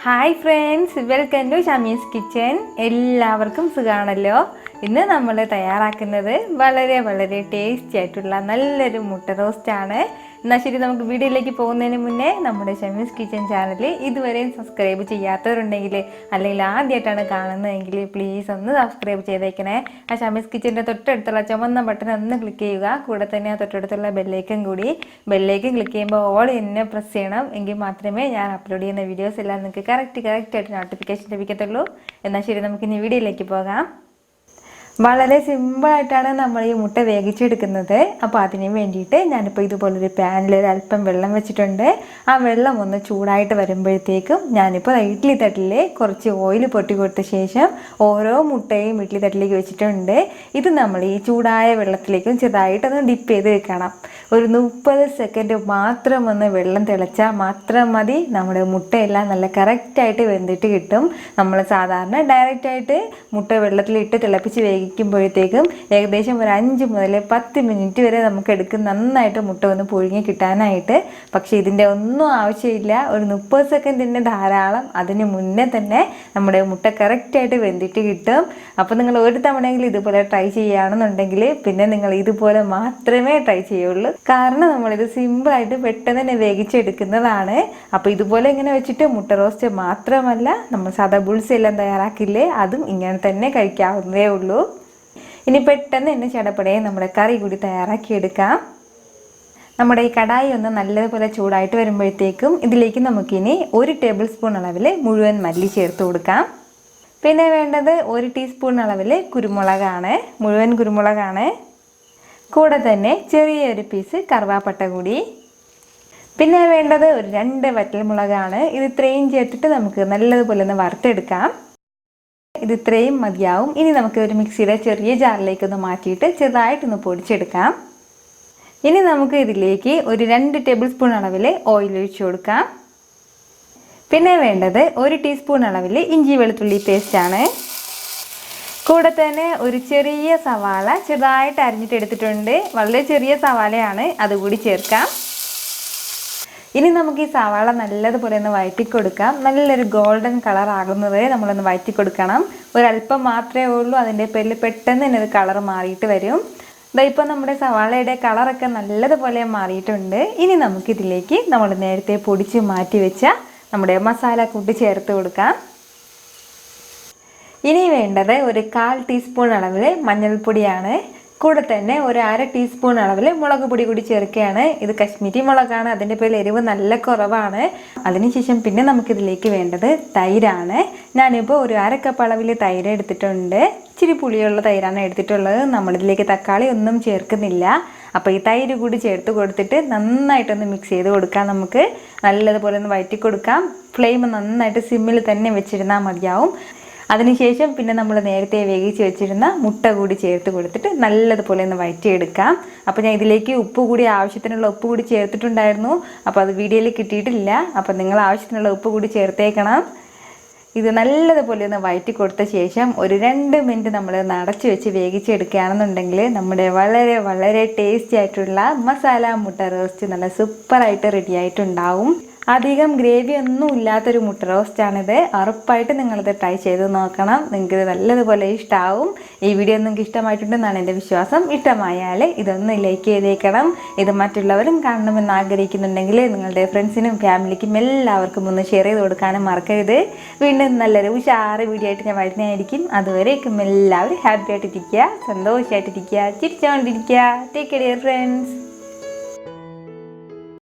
Hi friends, welcome to Shami's kitchen. എല്ലാവർക്കും സുഖമാണല്ലോ. ഇന്ന് നമ്മൾ തയ്യാറാക്കുന്നത് വളരെ ടേസ്റ്റി ആയിട്ടുള്ള നല്ലൊരു മുട്ട റോസ്റ്റാണ്. എന്നാൽ ശരി, നമുക്ക് വീഡിയോയിലേക്ക് പോകുന്നതിന് മുന്നേ നമ്മുടെ ഷമീസ് കിച്ചൻ ചാനൽ ഇതുവരെയും സബ്സ്ക്രൈബ് ചെയ്യാത്തവരുണ്ടെങ്കിൽ അല്ലെങ്കിൽ ആദ്യമായിട്ടാണ് കാണുന്നതെങ്കിൽ പ്ലീസ് ഒന്ന് സബ്സ്ക്രൈബ് ചെയ്തേക്കണേ. ആ ഷമീസ് കിച്ചൻ്റെ തൊട്ടടുത്തുള്ള ചുമന്ന ബട്ടൺ ഒന്ന് ക്ലിക്ക് ചെയ്യുക. കൂടെ തന്നെ ആ തൊട്ടടുത്തുള്ള ബെല്ലേക്കും ക്ലിക്ക് ചെയ്യുമ്പോൾ ഓൾ എന്നെ പ്രസ് ചെയ്യണം. എങ്കിൽ മാത്രമേ ഞാൻ അപ്ലോഡ് ചെയ്യുന്ന വീഡിയോസ് എല്ലാം നിങ്ങൾക്ക് കറക്റ്റായിട്ട് നോട്ടിഫിക്കേഷൻ ലഭിക്കത്തുള്ളൂ. എന്നാൽ ശരി, നമുക്കിനി വീഡിയോയിലേക്ക് പോകാം. വളരെ സിമ്പിളായിട്ടാണ് നമ്മൾ ഈ മുട്ട വേവിച്ചെടുക്കുന്നത്. അപ്പോൾ അതിന് വേണ്ടിയിട്ട് ഞാനിപ്പോൾ ഇതുപോലൊരു പാനിൽ ഒരല്പം വെള്ളം വെച്ചിട്ടുണ്ട്. ആ വെള്ളം ഒന്ന് ചൂടായിട്ട് വരുമ്പോഴത്തേക്കും ഞാനിപ്പോൾ ഇഡ്ഡലി തട്ടിൽ കുറച്ച് ഓയിൽ പൊട്ടി കൊടുത്ത ശേഷം ഓരോ മുട്ടയും ഇഡ്ഡലി തട്ടിലേക്ക് വെച്ചിട്ടുണ്ട്. ഇത് നമ്മൾ ഈ ചൂടായ വെള്ളത്തിലേക്കും ചെറുതായിട്ടൊന്ന് ഡിപ്പ് ചെയ്ത് വെക്കണം. ഒരു 30 സെക്കൻഡ് മാത്രം ഒന്ന് വെള്ളം തിളച്ചാൽ മാത്രം മതി. നമ്മുടെ മുട്ടയെല്ലാം നല്ല കറക്റ്റായിട്ട് വെന്തിട്ട് കിട്ടും. നമ്മൾ സാധാരണ ഡയറക്റ്റായിട്ട് മുട്ട വെള്ളത്തിലിട്ട് തിളപ്പിച്ച് വേവിക്കുമ്പോഴത്തേക്കും ഏകദേശം ഒരു 5 മുതൽ 10 മിനിറ്റ് വരെ നമുക്ക് എടുക്കും നന്നായിട്ട് മുട്ട ഒന്ന് പുഴുങ്ങി കിട്ടാനായിട്ട്. പക്ഷേ ഇതിൻ്റെ ഒന്നും ആവശ്യമില്ല, ഒരു 30 സെക്കൻഡിൻ്റെ ധാരാളം. അതിന് മുന്നേ തന്നെ നമ്മുടെ മുട്ട കറക്റ്റായിട്ട് വെന്തിട്ട് കിട്ടും. അപ്പോൾ നിങ്ങൾ ഒരു തവണയെങ്കിലും ഇതുപോലെ ട്രൈ ചെയ്യുകയാണെന്നുണ്ടെങ്കിൽ പിന്നെ നിങ്ങൾ ഇതുപോലെ മാത്രമേ ട്രൈ ചെയ്യുള്ളൂ. കാരണം നമ്മളിത് സിമ്പിളായിട്ട് പെട്ടെന്ന് തന്നെ വേവിച്ചെടുക്കുന്നതാണ്. അപ്പോൾ ഇതുപോലെ ഇങ്ങനെ വെച്ചിട്ട് മുട്ട റോസ്റ്റ് മാത്രമല്ല, നമ്മൾ സാധാ ബുൾസ എല്ലാം തയ്യാറാക്കില്ലേ, അതും ഇങ്ങനെ തന്നെ കഴിക്കാവുന്നതേ ഉള്ളൂ. ഇനി പെട്ടെന്ന് തന്നെ ചടപ്പടയെ നമ്മുടെ കറി കൂടി തയ്യാറാക്കിയെടുക്കാം. നമ്മുടെ ഈ കടായി ഒന്ന് നല്ലതുപോലെ ചൂടായിട്ട് വരുമ്പോഴത്തേക്കും ഇതിലേക്ക് നമുക്കിനി 1 ടേബിൾ സ്പൂൺ അളവിൽ മുഴുവൻ മല്ലി ചേർത്ത് കൊടുക്കാം. പിന്നെ വേണ്ടത് 1 ടീസ്പൂൺ അളവിൽ കുരുമുളകാണ്, മുഴുവൻ കുരുമുളകാണ്. കൂടെ തന്നെ ചെറിയൊരു പീസ് കറുവാപ്പട്ട കൂടി. പിന്നെ വേണ്ടത് ഒരു 2 വറ്റൽമുളകാണ്. ഇത് ഇത്രയും ചേർത്തിട്ട് നമുക്ക് നല്ലതുപോലെ ഒന്ന് വറുത്തെടുക്കാം. ഇത് ഇത്രയും മതിയാവും. ഇനി നമുക്ക് ഒരു മിക്സിയുടെ ചെറിയ ജാറിലേക്കൊന്ന് മാറ്റിയിട്ട് ചെറുതായിട്ടൊന്ന് പൊടിച്ചെടുക്കാം. ഇനി നമുക്ക് ഇതിലേക്ക് ഒരു 2 ടേബിൾ സ്പൂൺ അളവിൽ ഓയിൽ ഒഴിച്ചു കൊടുക്കാം. പിന്നെ വേണ്ടത് 1 ടീസ്പൂൺ അളവിൽ ഇഞ്ചി വെളുത്തുള്ളി പേസ്റ്റാണ്. കൂടെ തന്നെ ഒരു ചെറിയ സവാള ചെറുതായിട്ട് അരിഞ്ഞിട്ട് എടുത്തിട്ടുണ്ട്. വളരെ ചെറിയ സവാളയാണ്, അതുകൂടി ചേർക്കാം. ഇനി നമുക്ക് ഈ സവാള നല്ലതുപോലെ ഒന്ന് വഴറ്റി കൊടുക്കാം. നല്ലൊരു ഗോൾഡൻ കളർ ആകുന്നത് വരെ നമ്മളൊന്ന് വഴറ്റി കൊടുക്കണം. ഒരല്പം മാത്രമേ ഉള്ളൂ, അതിൻ്റെ പേരിൽ പെട്ടെന്ന് തന്നെ ഒരു കളർ മാറിയിട്ട് വരും. ഇപ്പോൾ നമ്മുടെ സവാളയുടെ കളറൊക്കെ നല്ലതുപോലെ മാറിയിട്ടുണ്ട്. ഇനി നമുക്കിതിലേക്ക് നമ്മൾ നേരത്തെ പൊടിച്ച് മാറ്റി വെച്ച നമ്മുടെ മസാല കൂട്ടി ചേർത്ത് കൊടുക്കാം. ഇനി വേണ്ടത് ഒരു 1/4 ടീസ്പൂൺ അളവിൽ മഞ്ഞൾപ്പൊടിയാണ്. കൂടെ തന്നെ ഒരു 1/2 ടീസ്പൂൺ അളവിൽ മുളക് പൊടി കൂടി ചേർക്കുകയാണ്. ഇത് കശ്മീരി മുളകാണ്, അതിൻ്റെ പേരിൽ എരിവ് നല്ല കുറവാണ്. അതിനുശേഷം പിന്നെ നമുക്കിതിലേക്ക് വേണ്ടത് തൈരാണ്. ഞാനിപ്പോൾ ഒരു 1/2 കപ്പ് അളവിൽ തൈര് എടുത്തിട്ടുണ്ട്. ഇച്ചിരി പുളിയുള്ള തൈരാണ് എടുത്തിട്ടുള്ളത്. നമ്മളിതിലേക്ക് തക്കാളി ഒന്നും ചേർക്കുന്നില്ല. അപ്പോൾ ഈ തൈര് കൂടി ചേർത്ത് കൊടുത്തിട്ട് നന്നായിട്ടൊന്ന് മിക്സ് ചെയ്ത് കൊടുക്കാം. നമുക്ക് നല്ലതുപോലെ ഒന്ന് വഴറ്റി കൊടുക്കാം. ഫ്ലെയിം നന്നായിട്ട് സിമ്മിൽ തന്നെ വെച്ചിരുന്നാൽ മതിയാവും. അതിനുശേഷം പിന്നെ നമ്മൾ നേരത്തെ വേവിച്ച് വെച്ചിരുന്ന മുട്ട കൂടി ചേർത്ത് കൊടുത്തിട്ട് നല്ലതുപോലെ ഒന്ന് വഴറ്റിയെടുക്കാം. അപ്പോൾ ഞാൻ ഇതിലേക്ക് ആവശ്യത്തിനുള്ള ഉപ്പ് കൂടി ചേർത്തിട്ടുണ്ടായിരുന്നു. അപ്പോൾ അത് വീഡിയോയിൽ കിട്ടിയിട്ടില്ല. അപ്പോൾ നിങ്ങൾ ആവശ്യത്തിനുള്ള ഉപ്പ് കൂടി ചേർത്തേക്കണം. ഇത് നല്ലതുപോലെ ഒന്ന് വഴറ്റി കൊടുത്ത ശേഷം ഒരു 2 മിനിറ്റ് നമ്മൾ അടച്ചു വെച്ച് വേവിച്ചെടുക്കുകയാണെന്നുണ്ടെങ്കിൽ നമ്മുടെ വളരെ ടേസ്റ്റി ആയിട്ടുള്ള മസാല മുട്ട റോസ്റ്റ് നല്ല സൂപ്പറായിട്ട് റെഡി ആയിട്ടുണ്ടാവും. അധികം ഗ്രേവി ഒന്നും ഇല്ലാത്തൊരു മുട്ട റോസ്റ്റാണിത്. ഉറപ്പായിട്ട് നിങ്ങളിത് ട്രൈ ചെയ്ത് നോക്കണം. നിങ്ങൾക്കിത് നല്ലതുപോലെ ഇഷ്ടമാവും. ഈ വീഡിയോ നിങ്ങൾക്ക് ഇഷ്ടമായിട്ടുണ്ടെന്നാണ് എൻ്റെ വിശ്വാസം. ഇഷ്ടമായാൽ ഇതൊന്ന് ലൈക്ക് ചെയ്തേക്കണം. ഇത് മറ്റുള്ളവരും കാണണമെന്ന് ആഗ്രഹിക്കുന്നുണ്ടെങ്കിൽ നിങ്ങളുടെ ഫ്രണ്ട്സിനും ഫാമിലിക്കും എല്ലാവർക്കും ഒന്ന് ഷെയർ ചെയ്ത് കൊടുക്കാനും മറക്കരുത്. വീണ്ടും നല്ലൊരു ഉഷാറ് വീഡിയോ ആയിട്ട് ഞാൻ വരുന്നതായിരിക്കും. അതുവരേക്കും എല്ലാവരും ഹാപ്പി ആയിട്ടിരിക്കുക, സന്തോഷമായിട്ടിരിക്കുക, ചിരിച്ചുകൊണ്ടിരിക്കുക. Take care friends.